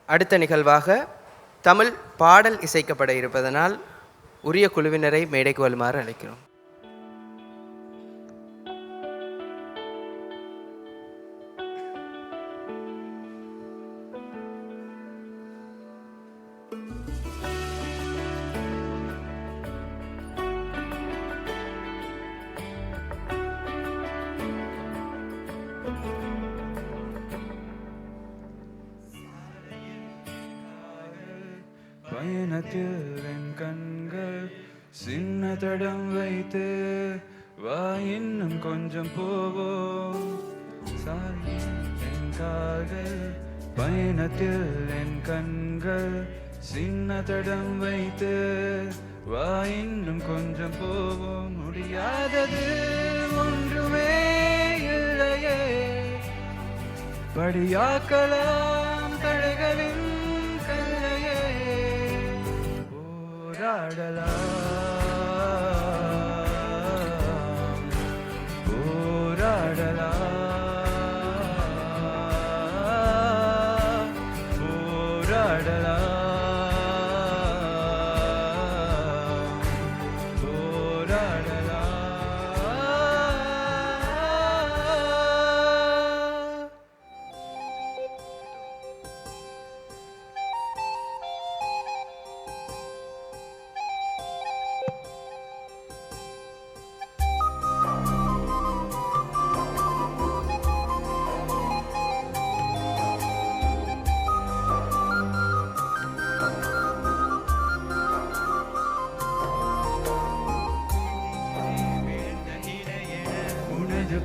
அடுத்த நிகழ்வாக தமிழ் பாடல் இசைக்கப்பட இருப்பதனால் உரிய குழுவினரை மேடைக்கு வருமாறு அழைக்கிறோம். பயணத்தில் என் கண்கள் சின்ன தடம் வைத்து வா இன்னும் கொஞ்சம் போவோம். சாலையில் என் கால்கள் பயணத்தில் என் கண்கள் சின்ன தடம் வைத்து வா இன்னும் கொஞ்சம் போவோம். முடியாதது ஒன்றுமே இல்லையே, படியாக்கலாம் தடைகளின் போராடலாம்.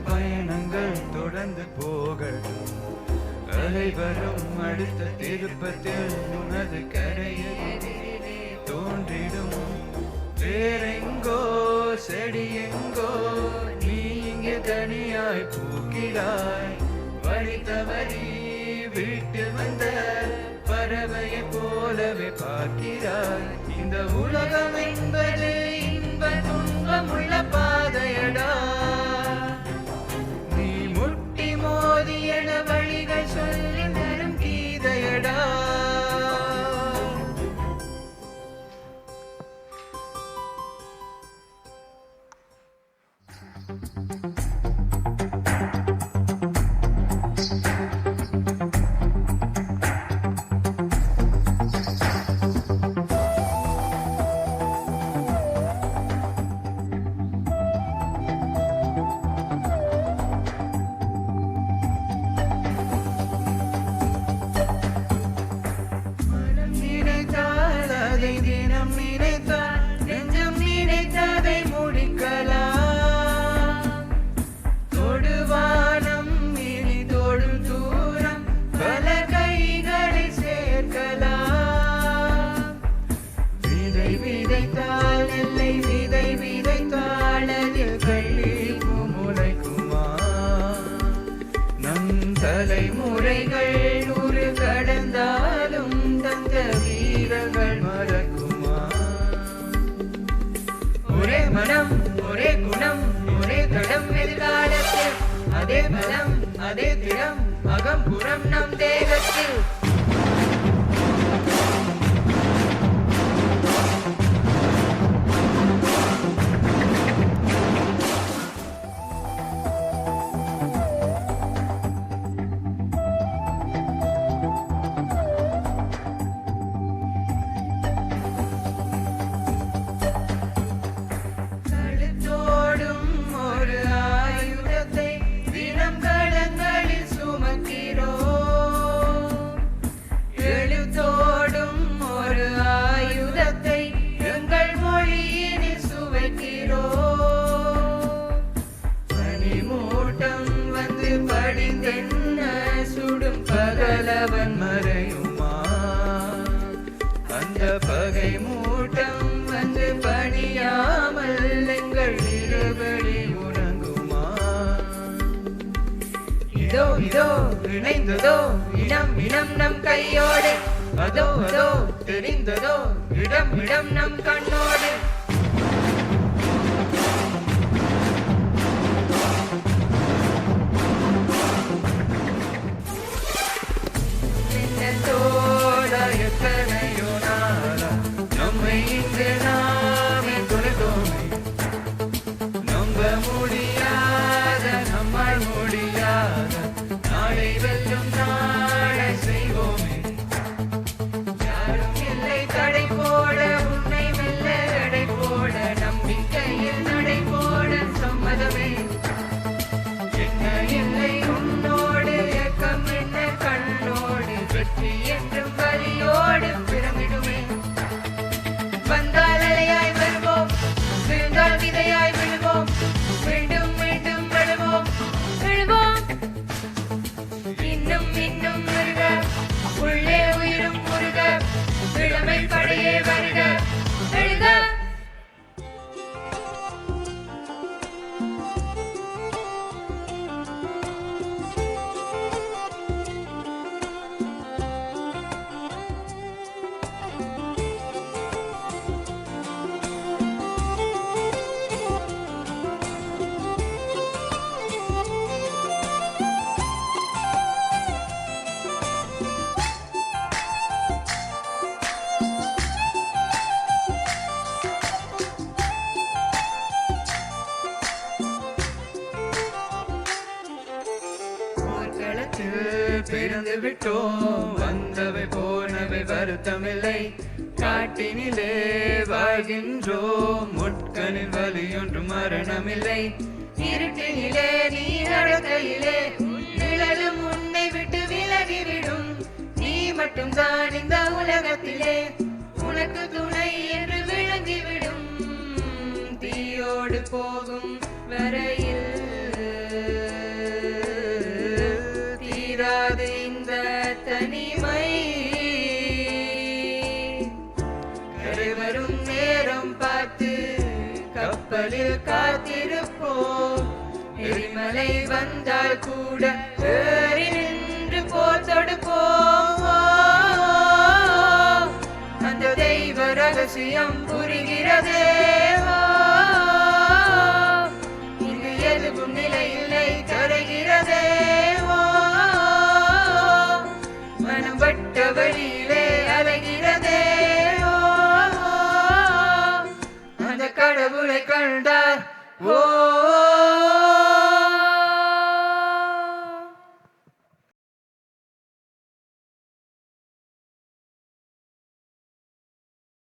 பயணங்கள் தொடர்ந்து போகட்டும், அலைவரும் அடுத்த திருப்பத்தில் உனது கரையில் தோன்றிடும். வேறெங்கோ செடி எங்கோ நீ இங்கே தனியாய் பூக்கிறாய். வழி தவறி வீட்டு வந்த பறவையை போலவே பார்க்கிறாய். இந்த உலகம் என்பது இன்ப துன்பமுள்ள பாதையடா. வழிகள் சொல்லி தரும் கீதையடா. தினம் நினைத்தால் நெஞ்சம் நினைத்ததை முடிக்கலாம். தொடுவானம் இனி தொடும் தூரம் பல கைகளை சேர்க்கலாம். விதை விதைத்தால் நெல்லை விதை விதைத்தால் அதில் கள்ளிப்பு முளைக்குமா? நம் தலைமுறைகள் நூறு கடந்தாலும் தந்த வீரர்கள் மறக்குமா? ஒரே மனம் ஒரே குணம் ஒரே தடம் எதிர்காலத்தில், அதே பலம் அதே திறம் அகம் புறம் நம் தேகத்தில். சுடும் பகலவன் மறையுமா? அந்த பகை மூட்டம் வந்து பணியாமல் எங்கள் இருபடி உறங்குமா? இதோ இதோ இணைந்ததோ இனம் இனம் நம் கையோடு, அதோ அதோ தெரிந்ததோ இடம் இடம் நம் கண்ணோடு. Oh பிறந்து விட்டோம், வந்தவை போனவை வருத்தமில்லை. காட்டினிலே வாழ்கின்றோம், முட்களின் வலியொன்றும் மரணமில்லை. இருட்டினிலே நீ நடக்கையிலே நிழலும் உன்னை விட்டு விலகிவிடும். நீ மட்டும் தான் இந்த உலகத்திலே உனக்கு துணை என்று விளங்கிவிடும். தீயோடு போகும் வரையில் தீராது இந்த தனிமை. கரை வரும் நேரம் பார்த்து கப்பலில் காத்திருப்போம். எரிமலை வந்தால் கூட ஏறி நின்று போர் தொடுப்போம். அந்த தெய்வ ரகசியம் புரிகிறதே.